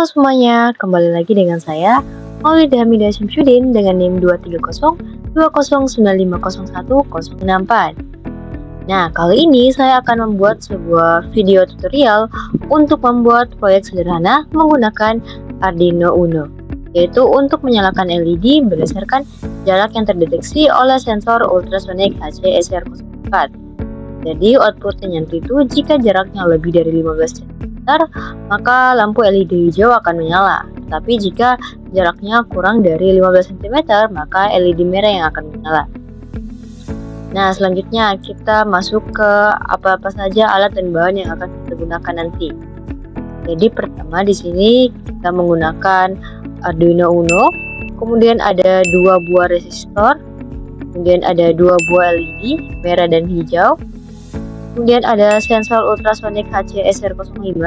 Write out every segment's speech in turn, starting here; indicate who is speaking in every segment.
Speaker 1: Halo semuanya, kembali lagi dengan saya Maulida Hamidah Syamsuddin dengan NIM 2302009501064. Nah, kali ini saya akan membuat sebuah video tutorial untuk membuat proyek sederhana menggunakan Arduino Uno, yaitu untuk menyalakan LED berdasarkan jarak yang terdeteksi oleh sensor ultrasonic HC-SR04. Jadi outputnya nanti itu jika jaraknya lebih dari 15 cm, maka lampu LED hijau akan menyala. Tapi jika jaraknya kurang dari 15 cm, maka LED merah yang akan menyala. Nah, selanjutnya kita masuk ke apa-apa saja alat dan bahan yang akan kita gunakan nanti. Jadi pertama di sini kita menggunakan Arduino Uno, kemudian ada 2 buah resistor, kemudian ada 2 buah LED merah dan hijau. Kemudian ada sensor ultrasonic HC-SR05,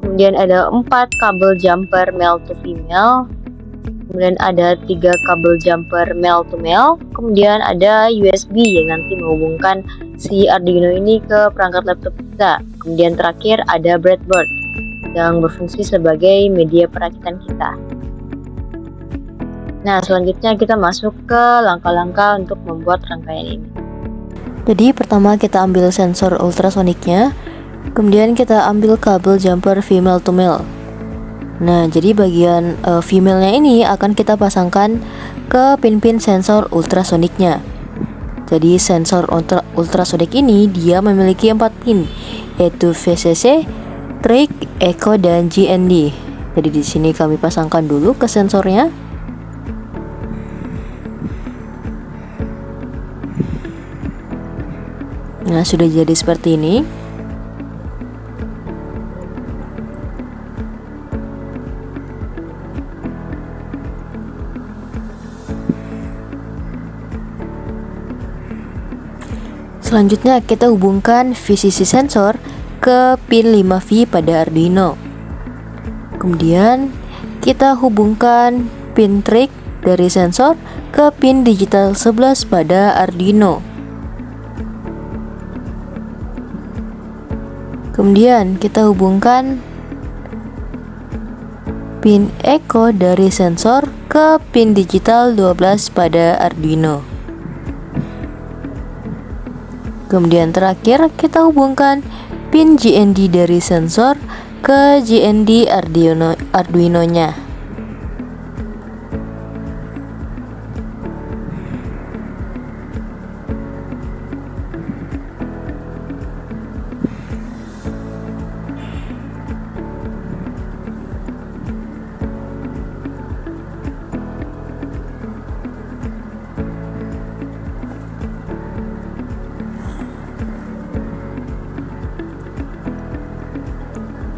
Speaker 1: kemudian ada 4 kabel jumper male to female, kemudian ada 3 kabel jumper male to male, kemudian ada USB yang nanti menghubungkan si Arduino ini ke perangkat laptop kita. Kemudian terakhir ada breadboard yang berfungsi sebagai media perakitan kita. Nah, selanjutnya kita masuk ke langkah-langkah untuk membuat rangkaian ini.
Speaker 2: Jadi pertama kita ambil sensor ultrasoniknya, kemudian kita ambil kabel jumper female to male. Nah, jadi bagian female-nya ini akan kita pasangkan ke pin-pin sensor ultrasoniknya. Jadi sensor ultrasonik ini dia memiliki 4 pin, yaitu VCC, Trig, Echo, dan GND. Jadi di sini kami pasangkan dulu ke sensornya. Nah, sudah jadi seperti ini. Selanjutnya kita hubungkan VCC sensor ke pin 5V pada Arduino. Kemudian kita hubungkan pin trig dari sensor ke pin digital 11 pada Arduino. Kemudian kita hubungkan pin echo dari sensor ke pin digital 12 pada Arduino. Kemudian terakhir kita hubungkan pin GND dari sensor ke GND Arduino-nya.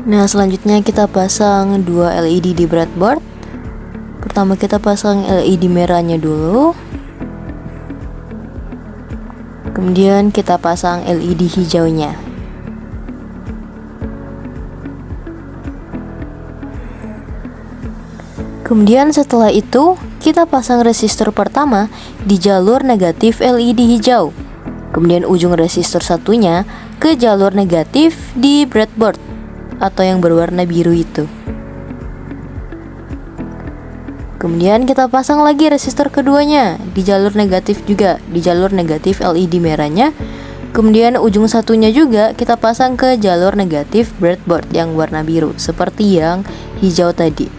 Speaker 2: Nah, selanjutnya kita pasang 2 LED di breadboard. Pertama kita pasang LED merahnya dulu. Kemudian kita pasang LED hijaunya. Kemudian setelah itu kita pasang resistor pertama di jalur negatif LED hijau. Kemudian ujung resistor satunya ke jalur negatif di breadboard atau yang berwarna biru itu. Kemudian kita pasang lagi resistor keduanya di jalur negatif juga, di jalur negatif LED merahnya. Kemudian ujung satunya juga kita pasang ke jalur negatif breadboard yang warna biru seperti yang hijau tadi.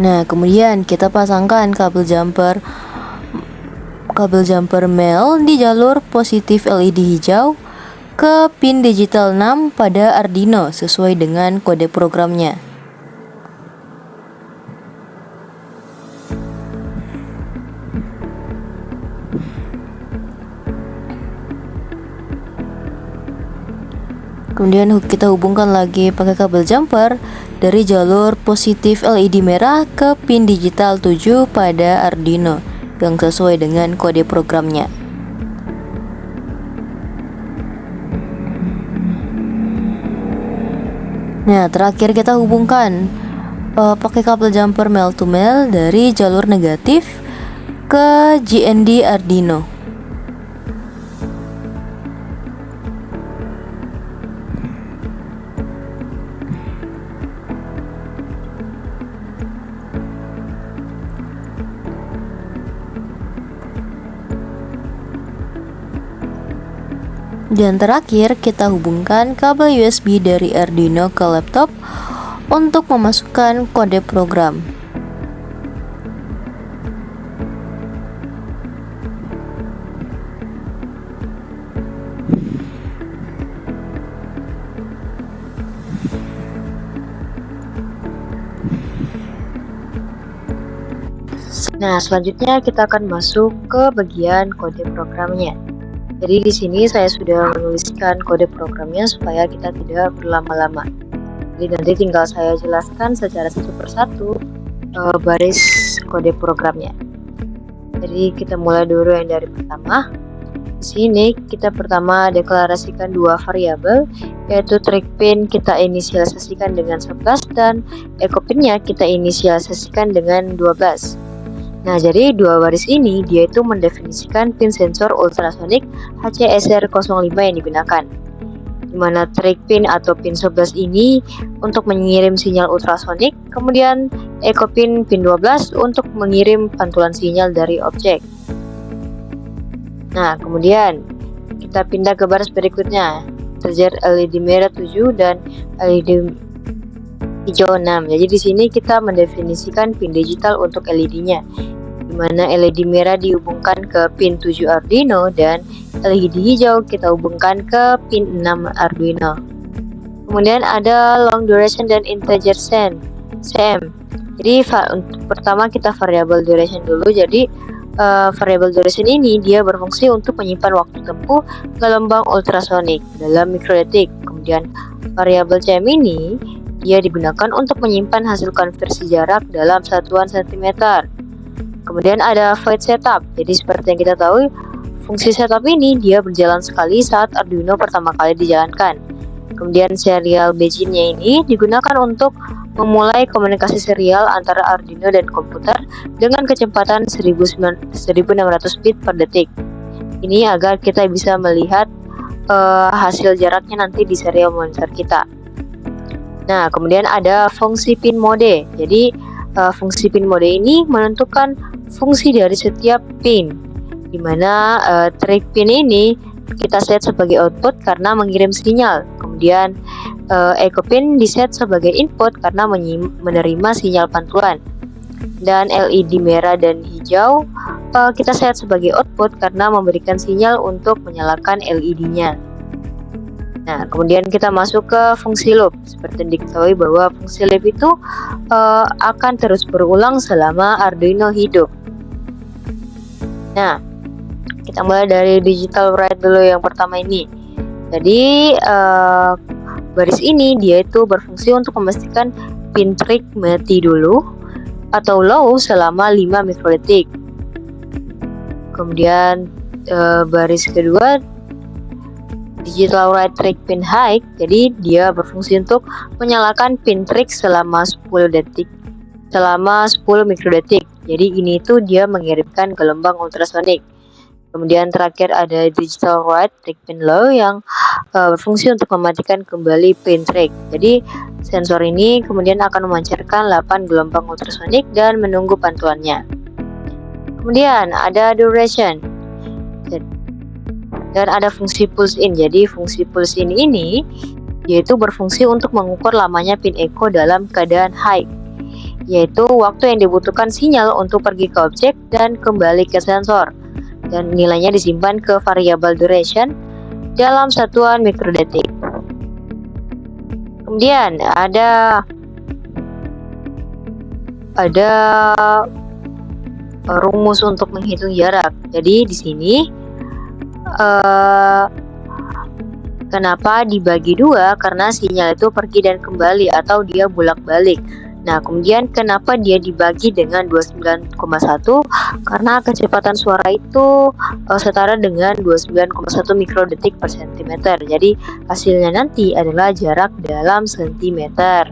Speaker 2: Nah, kemudian kita pasangkan kabel jumper male di jalur positif LED hijau ke pin digital 6 pada Arduino sesuai dengan kode programnya. Kemudian kita hubungkan lagi pakai kabel jumper dari jalur positif LED merah ke pin digital 7 pada Arduino yang sesuai dengan kode programnya. Nah, terakhir kita hubungkan pakai kabel jumper male to male dari jalur negatif ke GND Arduino. Dan terakhir, kita hubungkan kabel USB dari Arduino ke laptop untuk memasukkan kode program.
Speaker 1: Nah, selanjutnya kita akan masuk ke bagian kode programnya. Jadi di sini saya sudah menuliskan kode programnya supaya kita tidak berlama-lama. Jadi nanti tinggal saya jelaskan secara satu persatu baris kode programnya. Jadi kita mulai dulu yang dari pertama. Di sini kita pertama deklarasikan dua variabel, yaitu track pin kita inisialisasikan dengan 11 dan echo pinnya kita inisialisasikan dengan 12. Nah, jadi dua baris ini dia itu mendefinisikan pin sensor ultrasonic HCSR05 yang digunakan. Di mana track pin atau pin 11 ini untuk mengirim sinyal ultrasonic, kemudian echo pin 12 untuk mengirim pantulan sinyal dari objek. Nah, kemudian kita pindah ke baris berikutnya. Terjadi LED merah 7 dan LED hijau 6. Jadi di sini kita mendefinisikan pin digital untuk LED-nya, di mana LED merah dihubungkan ke pin 7 Arduino dan LED hijau kita hubungkan ke pin 6 Arduino. Kemudian ada long duration dan integer CM. Jadi pertama kita variable duration dulu. Jadi variable duration ini dia berfungsi untuk menyimpan waktu tempuh gelombang ultrasonik dalam mikrodetik. Kemudian variabel CM ini dia digunakan untuk menyimpan hasil konversi jarak dalam satuan cm. Kemudian ada void setup. Jadi seperti yang kita tahu, fungsi setup ini dia berjalan sekali saat Arduino pertama kali dijalankan. Kemudian serial begin-nya ini digunakan untuk memulai komunikasi serial antara Arduino dan komputer dengan kecepatan 1600 bit per detik. Ini agar kita bisa melihat hasil jaraknya nanti di serial monitor kita. Nah, kemudian ada fungsi pin mode. Jadi fungsi pin mode ini menentukan fungsi dari setiap pin, di mana track pin ini kita set sebagai output karena mengirim sinyal. Kemudian echo pin diset sebagai input karena menerima sinyal pantulan. Dan LED merah dan hijau kita set sebagai output karena memberikan sinyal untuk menyalakan LED-nya. Nah, kemudian kita masuk ke fungsi loop. Seperti diketahui bahwa fungsi loop itu akan terus berulang selama Arduino hidup. Nah, kita mulai dari digital write dulu yang pertama ini. Jadi baris ini dia itu berfungsi untuk memastikan pin track mati dulu atau low selama 5 mikrodetik. Kemudian baris kedua digital write track pin high, jadi dia berfungsi untuk menyalakan pin track selama 10 mikrodetik. Jadi ini tuh dia mengirimkan gelombang ultrasonik. Kemudian terakhir ada digital write track pin low yang berfungsi untuk mematikan kembali pin track. Jadi sensor ini kemudian akan memancarkan 8 gelombang ultrasonik dan menunggu pantulannya. Kemudian ada duration. Dan ada fungsi pulse in. Jadi fungsi pulse in ini yaitu berfungsi untuk mengukur lamanya pin echo dalam keadaan high, yaitu waktu yang dibutuhkan sinyal untuk pergi ke objek dan kembali ke sensor, dan nilainya disimpan ke variabel duration dalam satuan mikrodetik. Kemudian ada rumus untuk menghitung jarak. Jadi di sini kenapa dibagi dua? Karena sinyal itu pergi dan kembali atau dia bolak-balik. Nah, kemudian kenapa dia dibagi dengan 29,1? Karena kecepatan suara itu setara dengan 29,1 mikrodetik per sentimeter. Jadi hasilnya nanti adalah jarak dalam sentimeter.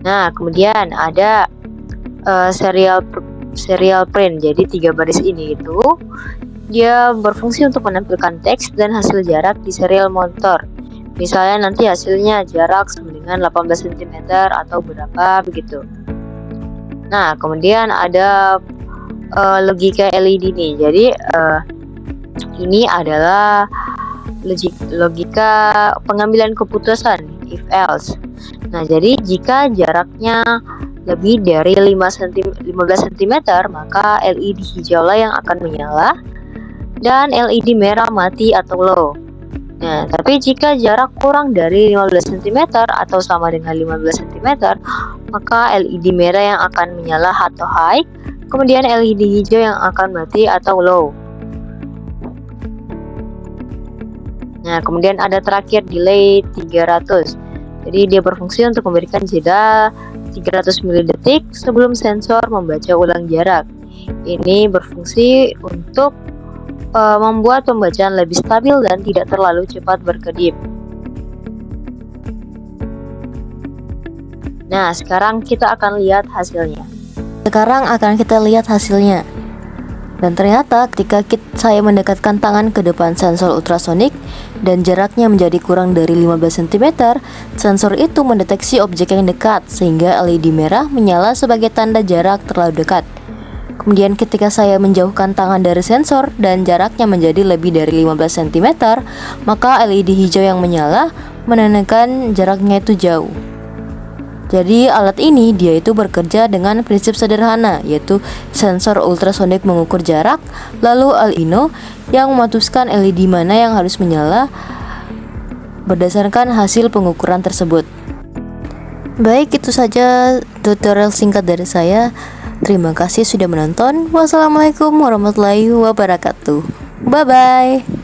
Speaker 1: Nah, kemudian ada serial print. Jadi 3 baris ini itu dia berfungsi untuk menampilkan teks dan hasil jarak di serial monitor. Misalnya nanti hasilnya jarak sama dengan 18 cm atau berapa begitu. Nah, kemudian ada logika LED nih. Jadi ini adalah logika pengambilan keputusan if else. Nah, jadi jika jaraknya lebih dari 15 cm, maka LED hijaulah yang akan menyala dan LED merah mati atau low. Nah, tapi jika jarak kurang dari 15 cm atau sama dengan 15 cm, maka LED merah yang akan menyala atau high, kemudian LED hijau yang akan mati atau low. Nah, kemudian ada terakhir delay 300. Jadi dia berfungsi untuk memberikan jeda 300 mili-detik sebelum sensor membaca ulang jarak. Ini berfungsi untuk membuat pembacaan lebih stabil dan tidak terlalu cepat berkedip. Nah, sekarang kita akan lihat hasilnya.
Speaker 2: Dan ternyata ketika saya mendekatkan tangan ke depan sensor ultrasonik dan jaraknya menjadi kurang dari 15 cm, sensor itu mendeteksi objek yang dekat sehingga LED merah menyala sebagai tanda jarak terlalu dekat. Kemudian ketika saya menjauhkan tangan dari sensor dan jaraknya menjadi lebih dari 15 cm, maka LED hijau yang menyala menandakan jaraknya itu jauh. Jadi alat ini dia itu bekerja dengan prinsip sederhana, yaitu sensor ultrasonik mengukur jarak, lalu Arduino yang memutuskan LED mana yang harus menyala berdasarkan hasil pengukuran tersebut. Baik, itu saja tutorial singkat dari saya. Terima kasih sudah menonton. Wassalamualaikum warahmatullahi wabarakatuh. Bye bye.